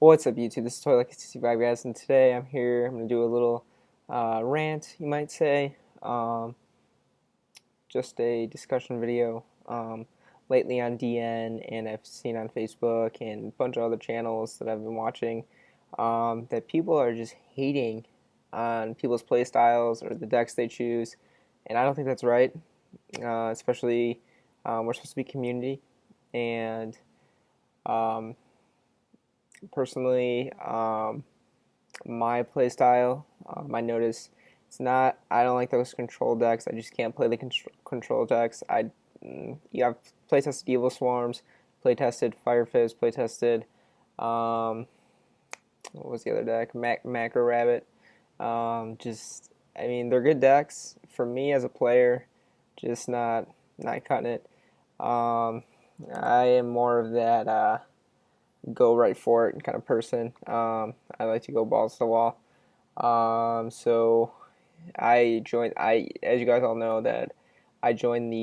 What's up, YouTube? This is Toy65 guys, and today I'm here. I'm going to do a little rant, you might say. Just a discussion video. Lately on DN, and I've seen on Facebook and a bunch of other channels that I've been watching that people are just hating on people's play styles or the decks they choose, and I don't think that's right. Especially, we're supposed to be community, and personally, my play style, I notice I don't like those control decks. I just can't play the control decks. I've play tested Evil Swarms, play tested Fire Fist, play tested, what was the other deck? Macro Rabbit. I mean, they're good decks. For me as a player, just not cutting it. I am more of that, go right for it kind of person. I like to go balls to the wall. So as you guys all know, that I joined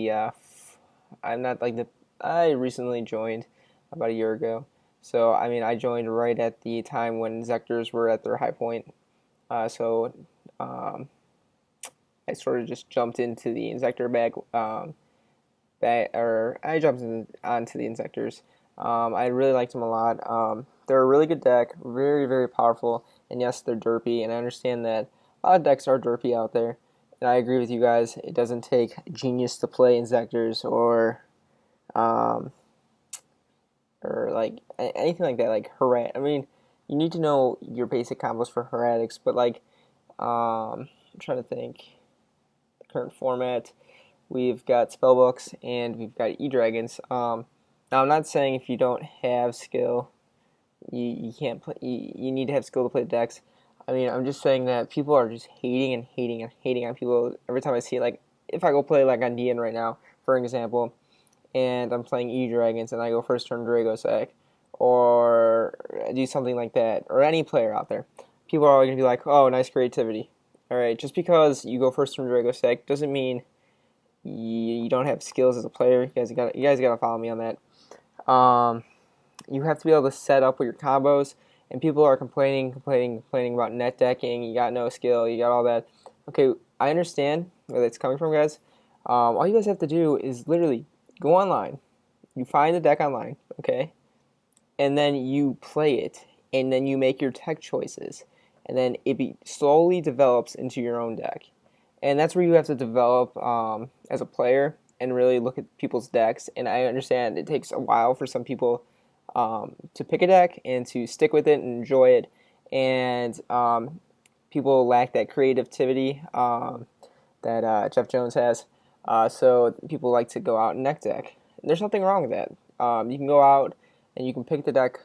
I recently joined about a year ago. So, I mean, I joined right at the time when Zectors were at their high point. I sort of just jumped into the Inzektor I jumped onto the Inzektors. I really liked them a lot. They're a really good deck, very, very powerful, and yes, they're derpy, and I understand that a lot of decks are derpy out there, and I agree with you guys. It doesn't take genius to play Inzektors um, or like anything like that, like Herat. I mean, you need to know your basic combos for Heretics, but like, I'm trying to think, the current format, we've got Spellbooks, and we've got E-Dragons. Now, I'm not saying if you don't have skill, you can't play. You need to have skill to play decks. I mean, I'm just saying that people are just hating and hating and hating on people every time I see it. Like, if I go play like on DN right now, for example, and I'm playing E-Dragons and I go first turn Dragossack, or do something like that, or any player out there, people are going to be like, oh, nice creativity. Alright, just because you go first turn Dragossack doesn't mean you don't have skills as a player. You guys gotta follow me on that. You have to be able to set up with your combos, and people are complaining about net decking. You got no skill, you got all that. Okay, I understand where that's coming from, guys. All you guys have to do is literally go online. You find the deck online, okay, and then you play it, and then you make your tech choices, and then it slowly develops into your own deck. And that's where you have to develop as a player and really look at people's decks. And I understand it takes a while for some people to pick a deck and to stick with it and enjoy it. And people lack that creativity that Jeff Jones has. So people like to go out and neck deck. And there's nothing wrong with that. You can go out and you can pick the deck,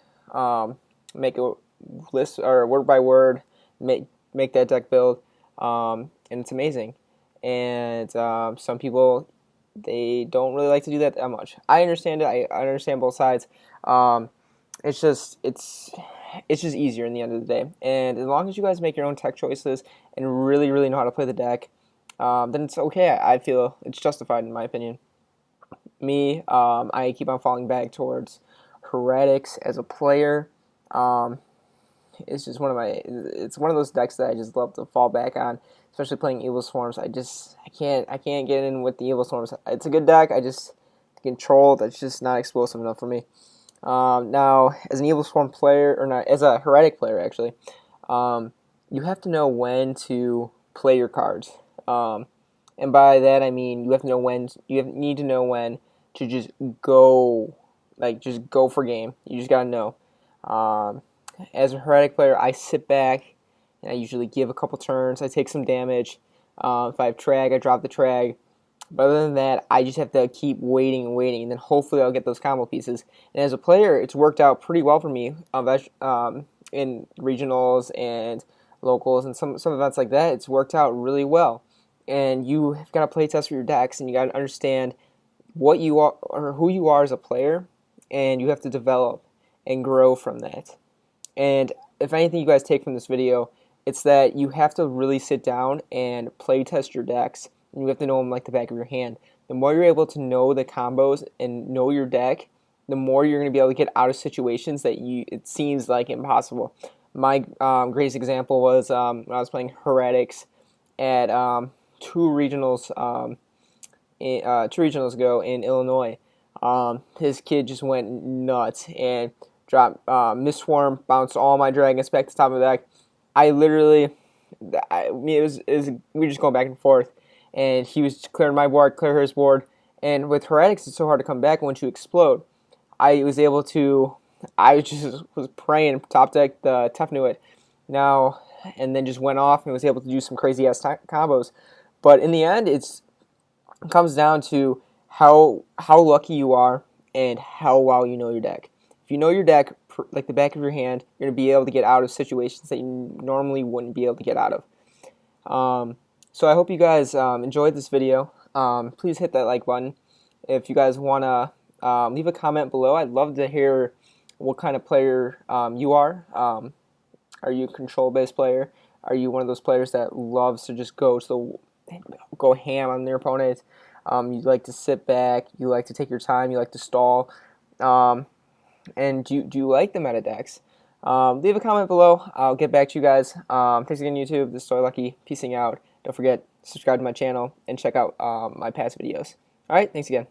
make a list or word by word, make that deck build. And it's amazing. And some people, they don't really like to do that much. I understand it. I understand both sides. It's just easier in the end of the day. And as long as you guys make your own tech choices and really, really know how to play the deck, then it's okay. I feel it's justified in my opinion. Me, I keep on falling back towards Heretics as a player. It's just it's one of those decks that I just love to fall back on, especially playing Evil Swarms. I can't get in with the Evil Swarms. It's a good deck. I just control that's just not explosive enough for me. Now, as an Evil Swarm player, or not, as a Heretic player actually, you have to know when to play your cards. And by that I mean you need to know when to just go for game. You just gotta know. As a Heretic player, I sit back and I usually give a couple turns. I take some damage. If I have Trag, I drop the Trag. But other than that, I just have to keep waiting and waiting, and then hopefully I'll get those combo pieces. And as a player, it's worked out pretty well for me in regionals and locals and some events like that. It's worked out really well. And you have got to play test for your decks, and you got to understand what you are or who you are as a player, and you have to develop and grow from that. And if anything you guys take from this video, it's that you have to really sit down and play test your decks, and you have to know them like the back of your hand. The more you're able to know the combos and know your deck, the more you're going to be able to get out of situations that it seems like impossible. My greatest example was when I was playing Heretics at two regionals ago in Illinois. His kid just went nuts and dropped Mistform, bounced all my dragons back to the top of the deck. I literally, it was we were just going back and forth, and he was clearing my board, clear his board, and with Heretics it's so hard to come back once you explode. I was able to, I just was praying top deck the Tefnuit now, and then just went off and was able to do some crazy ass combos. But in the end, it comes down to how lucky you are and how well you know your deck. If you know your deck like the back of your hand, you're going to be able to get out of situations that you normally wouldn't be able to get out of. So I hope you guys enjoyed this video. Please hit that like button. If you guys want to leave a comment below, I'd love to hear what kind of player you are. Are you a control-based player? Are you one of those players that loves to just go ham on their opponent? You like to sit back, you like to take your time, you like to stall, and do you like the meta decks? Leave a comment below. I'll get back to you guys. Thanks again, YouTube. This is Toy Lucky. Peacing out. Don't forget, subscribe to my channel and check out my past videos. Alright, thanks again.